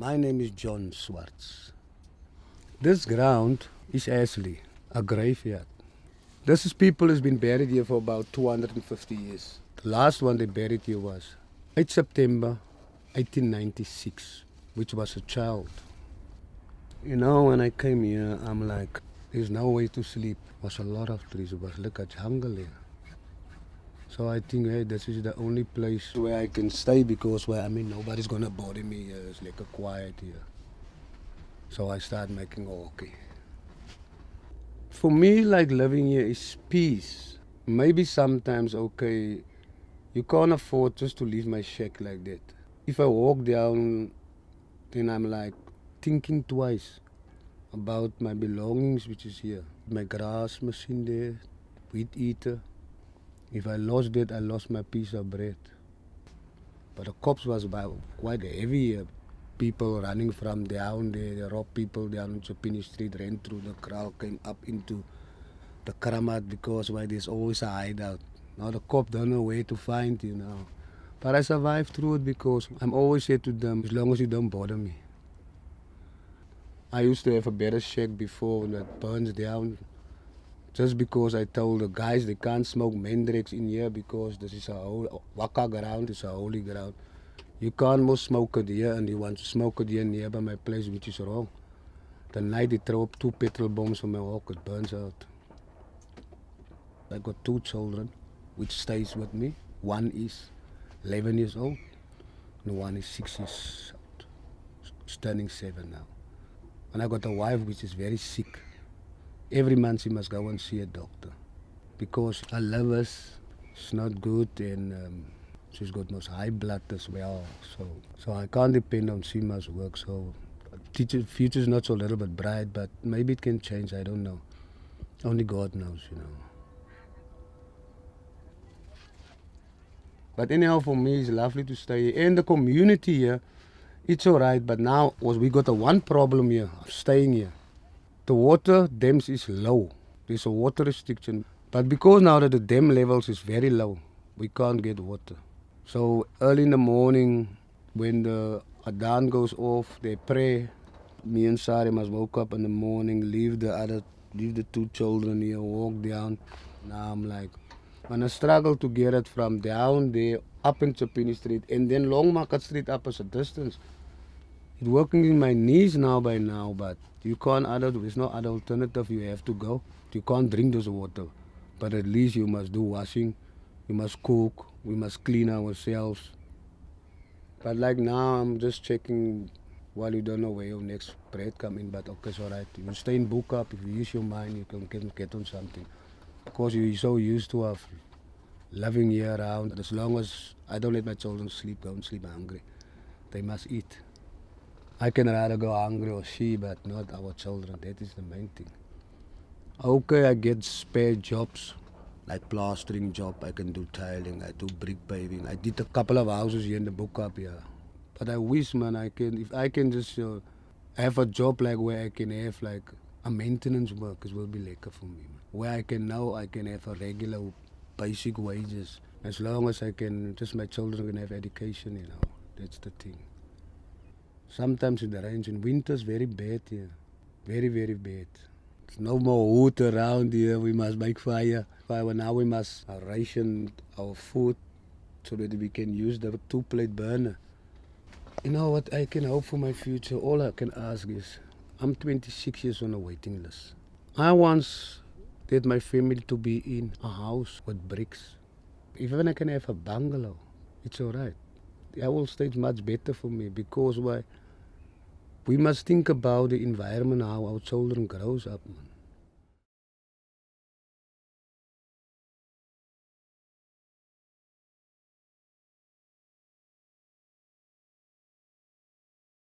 My name is John Swartz. This ground is actually a graveyard. This is people who's been buried here for about 250 years. The last one they buried here was 8 September 1896, which was a child. You know, when I came here, I'm like, there's no way to sleep. There was a lot of trees. It was like a jungle here. So I think, hey, this is the only place where I can stay because, nobody's gonna bother me here. It's like a quiet here. So I start making okay. For me, like living here is peace. Maybe sometimes, okay, you can't afford just to leave my shack like that. If I walk down, then I'm like thinking twice about my belongings, which is here. My grass machine there, wheat eater. If I lost that, I lost my piece of bread. But the cops was quite heavy here. People running from down there, they robbed people down on Chopini Street, ran through the crowd, came up into the Karamat because there's always a hideout. Now the cop don't know where to find you now. But I survived through it because I'm always here to them, as long as you don't bother me. I used to have a better shack before when it burns down. Just because I told the guys they can't smoke mandrakes in here because this is a whole waka ground, it's a holy ground. You can't most smoke it here and you want to smoke it here nearby my place, which is wrong. The night they throw up 2 petrol bombs on my walk, it burns out. I got 2 children, which stays with me. One is 11 years old and one is 6 years old. She's turning 7 now. And I got a wife which is very sick. Every month she must go and see a doctor because her liver's not good and she's got most high blood as well. So I can't depend on she must work. So future's not so little bit bright, but maybe it can change. I don't know. Only God knows, you know. But anyhow, for me, it's lovely to stay here. And the community here, it's all right. But now we got a one problem here of staying here. The water dams is low. There's a water restriction. But because now that the dam levels is very low, we can't get water. So early in the morning, when the Adhan goes off, they pray. Me and Sari must woke up in the morning, leave the 2 children here, walk down. Now I'm like, when I struggle to get it from down there, up in Chopini Street, and then Long Market Street up as a distance. It's working in my knees now by now, but you can't there's no other alternative. You have to go. You can't drink this water. But at least you must do washing. You must cook. We must clean ourselves. But like now, I'm just checking while you don't know where your next bread come in. But okay, it's all right. You stay in book up. If you use your mind, you can get on something. Because you're so used to living year round. As long as I don't let my children go and sleep hungry. They must eat. I can rather go hungry or she, but not our children. That is the main thing. Okay, I get spare jobs, like plastering job. I can do tiling. I do brick paving. I did a couple of houses here in the book up here. But I wish, man, if I can just have a job like where I can have like a maintenance work, it will be lekker for me, man. Where I can have a regular basic wages. As long as my children can have education, you know. That's the thing. Sometimes it rains in winter's very bad here. Very, very bad. There's no more wood around here. We must make fire. Now we must ration our food so that we can use the 2-plate burner. You know what I can hope for my future? All I can ask is, I'm 26 years on a waiting list. I once did my family to be in a house with bricks. Even I can have a bungalow, it's all right. The old stage much better for me because we must think about the environment, how our children grows up, man.